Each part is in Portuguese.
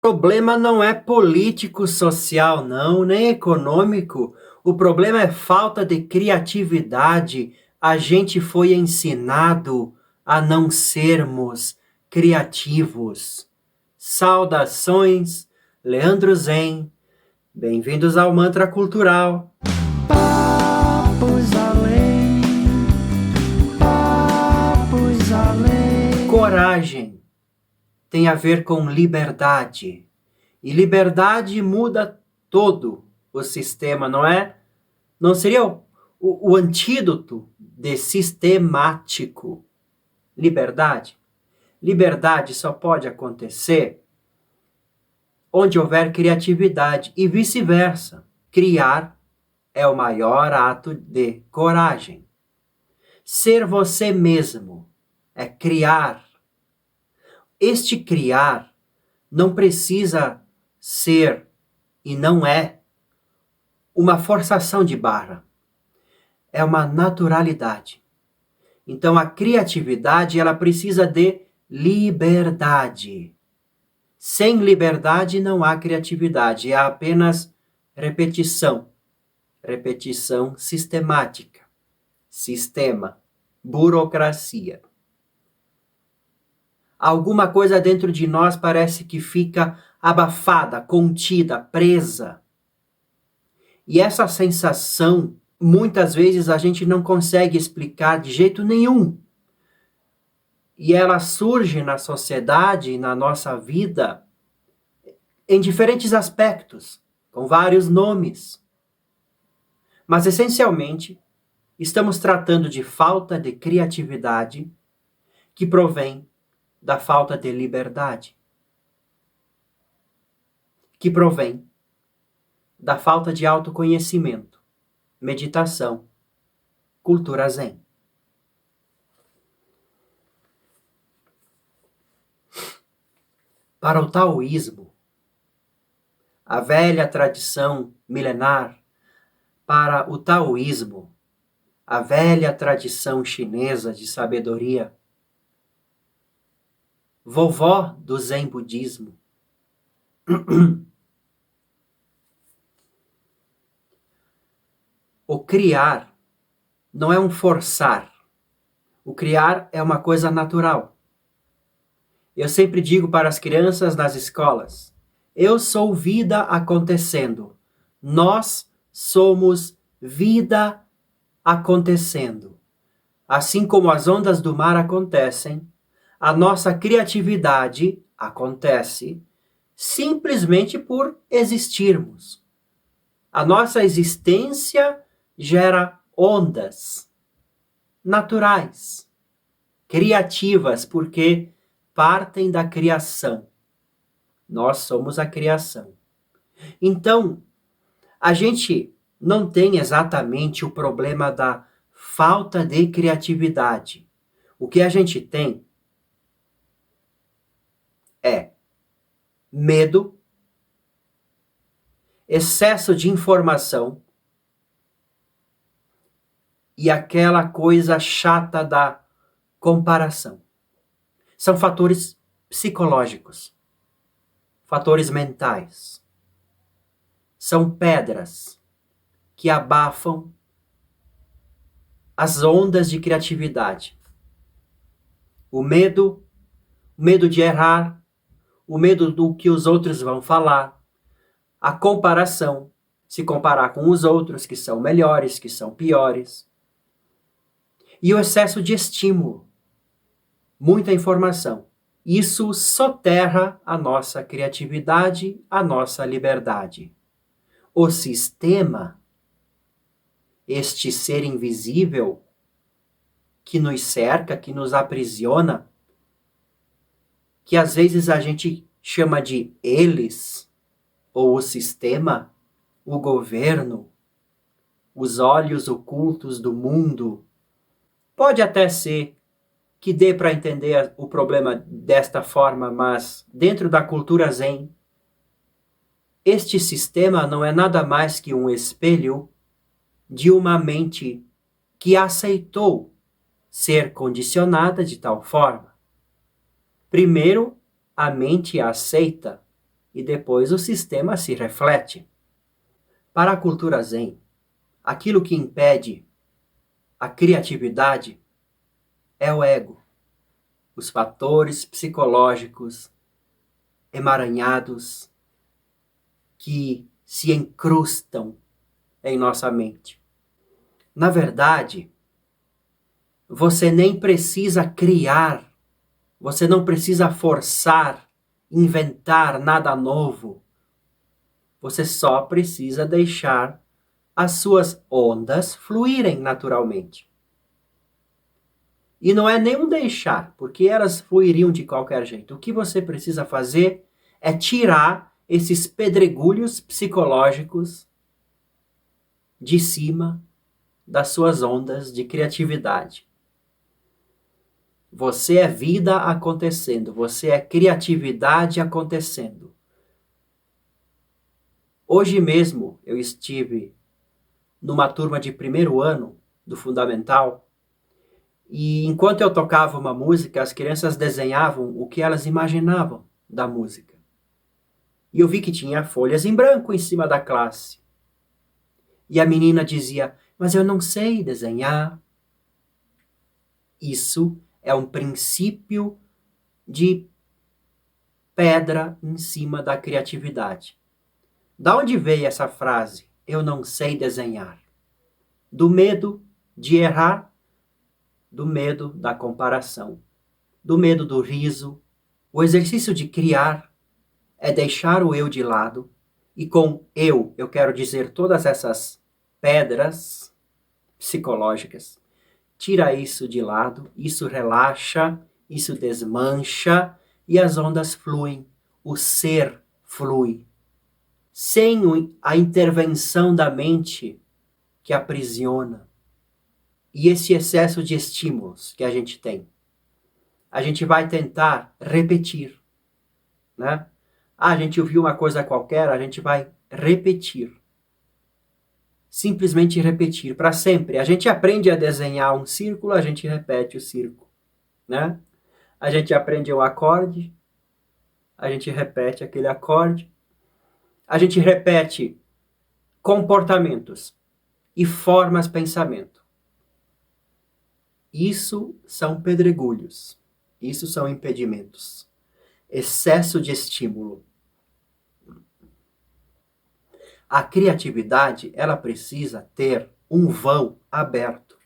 O problema não é político-social, não, nem econômico. O problema é falta de criatividade. A gente foi ensinado a não sermos criativos. Saudações, Leandro Zen. Bem-vindos ao Mantra Cultural. Papos além, papos além. Coragem tem a ver com liberdade. E liberdade muda todo o sistema, não é? Não seria o antídoto de sistemático. Liberdade? Liberdade só pode acontecer onde houver criatividade e vice-versa. Criar é o maior ato de coragem. Ser você mesmo é criar. Este criar não precisa ser e não é uma forçação de barra. É uma naturalidade. Então a criatividade ela precisa de liberdade. Sem liberdade não há criatividade, há apenas repetição. Repetição sistemática. Sistema. Burocracia. Alguma coisa dentro de nós parece que fica abafada, contida, presa. E essa sensação, muitas vezes a gente não consegue explicar de jeito nenhum. E ela surge na sociedade, na nossa vida, em diferentes aspectos, com vários nomes. Mas, essencialmente, estamos tratando de falta de criatividade que provém da falta de liberdade, que provém da falta de autoconhecimento, meditação, cultura zen. Para o taoísmo, a velha tradição milenar, para o taoísmo, a velha tradição chinesa de sabedoria, vovó do zen budismo, o criar não é um forçar. O criar é uma coisa natural. Eu sempre digo para as crianças nas escolas, eu sou vida acontecendo. Nós somos vida acontecendo. Assim como as ondas do mar acontecem, a nossa criatividade acontece simplesmente por existirmos. A nossa existência gera ondas naturais, criativas, porque partem da criação. Nós somos a criação. Então, a gente não tem exatamente o problema da falta de criatividade. O que a gente tem é medo, excesso de informação e aquela coisa chata da comparação. São fatores psicológicos, fatores mentais. São pedras que abafam as ondas de criatividade. O medo de errar, o medo do que os outros vão falar, a comparação, se comparar com os outros que são melhores, que são piores, e o excesso de estímulo, muita informação. Isso soterra a nossa criatividade, a nossa liberdade. O sistema, este ser invisível que nos cerca, que nos aprisiona, que às vezes a gente chama de eles, ou o sistema, o governo, os olhos ocultos do mundo. Pode até ser que dê para entender o problema desta forma, mas dentro da cultura zen, este sistema não é nada mais que um espelho de uma mente que aceitou ser condicionada de tal forma. Primeiro, a mente aceita e depois o sistema se reflete. Para a cultura Zen, aquilo que impede a criatividade é o ego, os fatores psicológicos emaranhados que se encrustam em nossa mente. Na verdade, você nem precisa criar, você não precisa forçar, inventar nada novo. Você só precisa deixar as suas ondas fluírem naturalmente. E não é nem um deixar, porque elas fluiriam de qualquer jeito. O que você precisa fazer é tirar esses pedregulhos psicológicos de cima das suas ondas de criatividade. Você é vida acontecendo, você é criatividade acontecendo. Hoje mesmo eu estive numa turma de primeiro ano do Fundamental e enquanto eu tocava uma música, as crianças desenhavam o que elas imaginavam da música. E eu vi que tinha folhas em branco em cima da classe. E a menina dizia, mas eu não sei desenhar. Isso é um princípio de pedra em cima da criatividade. Da onde veio essa frase? Eu não sei desenhar. Do medo de errar, do medo da comparação, do medo do riso. O exercício de criar é deixar o eu de lado, e com eu quero dizer todas essas pedras psicológicas. Tira isso de lado, isso relaxa, isso desmancha e as ondas fluem, o ser flui. Sem a intervenção da mente que aprisiona e esse excesso de estímulos que a gente tem. A gente vai tentar repetir, né? A gente ouviu uma coisa qualquer, a gente vai repetir. Simplesmente repetir para sempre. A gente aprende a desenhar um círculo, a gente repete o círculo, né? A gente aprende um acorde, a gente repete aquele acorde. A gente repete comportamentos e formas de pensamento. Isso são pedregulhos, isso são impedimentos. Excesso de estímulo. A criatividade, ela precisa ter um vão aberto,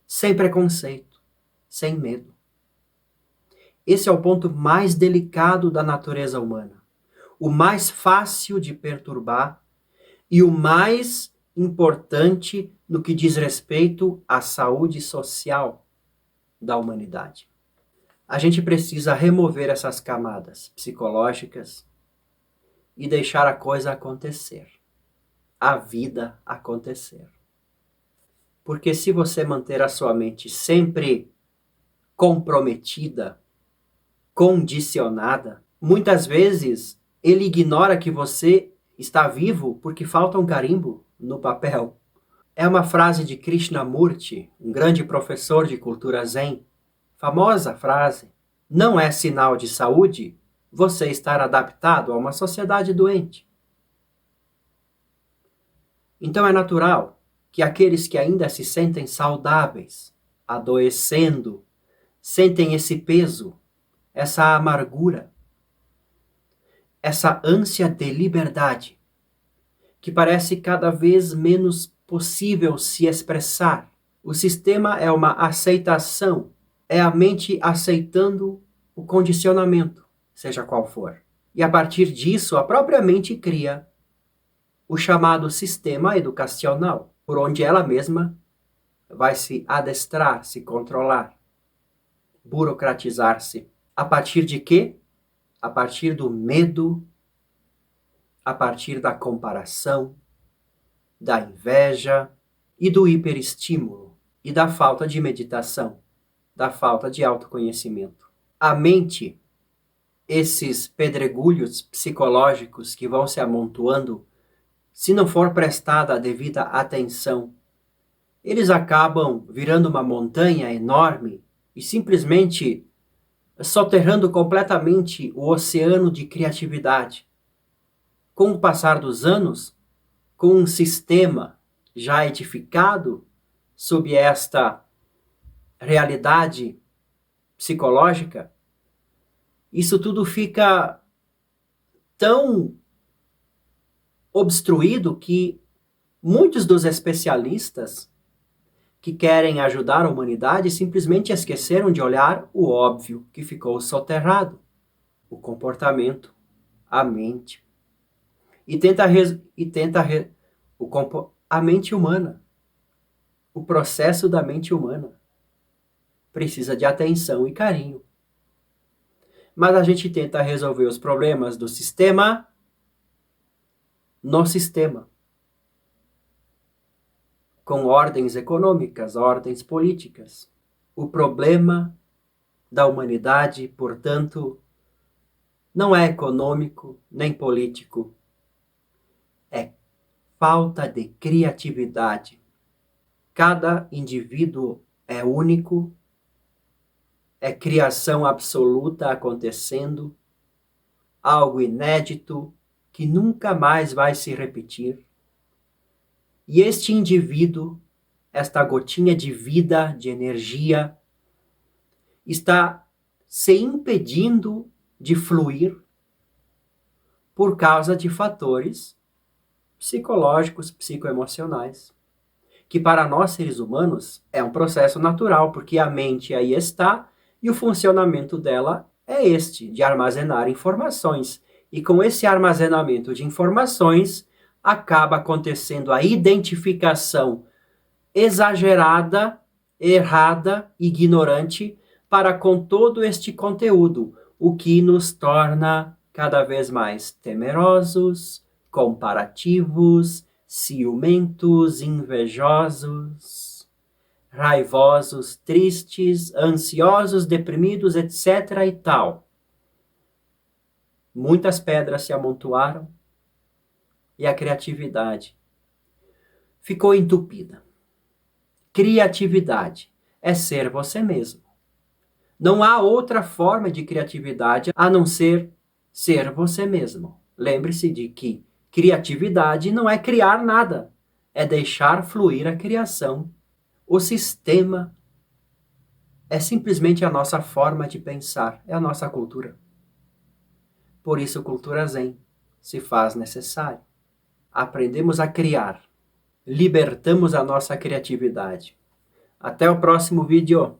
sem preconceito, sem medo. Esse é o ponto mais delicado da natureza humana, o mais fácil de perturbar e o mais importante no que diz respeito à saúde social da humanidade. A gente precisa remover essas camadas psicológicas e deixar a coisa acontecer, a vida acontecer. Porque se você manter a sua mente sempre comprometida, condicionada, muitas vezes ele ignora que você está vivo porque falta um carimbo no papel. É uma frase de Krishnamurti, um grande professor de cultura Zen. Famosa frase. Não é sinal de saúde você estar adaptado a uma sociedade doente. Então é natural que aqueles que ainda se sentem saudáveis, adoecendo, sentem esse peso, essa amargura, essa ânsia de liberdade, que parece cada vez menos possível se expressar. O sistema é uma aceitação, é a mente aceitando o condicionamento, seja qual for. E a partir disso, a própria mente cria o chamado sistema educacional, por onde ela mesma vai se adestrar, se controlar, burocratizar-se. A partir de quê? A partir do medo, a partir da comparação, da inveja e do hiperestímulo e da falta de meditação, da falta de autoconhecimento. A mente, esses pedregulhos psicológicos que vão se amontoando, se não for prestada a devida atenção, eles acabam virando uma montanha enorme e simplesmente soterrando completamente o oceano de criatividade com o passar dos anos, com um sistema já edificado sob esta realidade psicológica, isso tudo fica tão obstruído que muitos dos especialistas que querem ajudar a humanidade simplesmente esqueceram de olhar o óbvio que ficou soterrado, o comportamento, a mente. A mente humana, o processo da mente humana, precisa de atenção e carinho. Mas a gente tenta resolver os problemas do sistema no sistema, com ordens econômicas, ordens políticas. O problema da humanidade, portanto, não é econômico nem político, é falta de criatividade. Cada indivíduo é único, é criação absoluta acontecendo, algo inédito que nunca mais vai se repetir. E este indivíduo, esta gotinha de vida, de energia, está se impedindo de fluir por causa de fatores psicológicos, psicoemocionais, que para nós seres humanos é um processo natural, porque a mente aí está e o funcionamento dela é este, de armazenar informações. E com esse armazenamento de informações, acaba acontecendo a identificação exagerada, errada, ignorante para com todo este conteúdo, o que nos torna cada vez mais temerosos, comparativos, ciumentos, invejosos, raivosos, tristes, ansiosos, deprimidos, etc. e tal. Muitas pedras se amontoaram e a criatividade ficou entupida. Criatividade é ser você mesmo. Não há outra forma de criatividade a não ser você mesmo. Lembre-se de que criatividade não é criar nada, é deixar fluir a criação. O sistema é simplesmente a nossa forma de pensar, é a nossa cultura. Por isso, cultura Zen se faz necessário. Aprendemos a criar, libertamos a nossa criatividade. Até o próximo vídeo.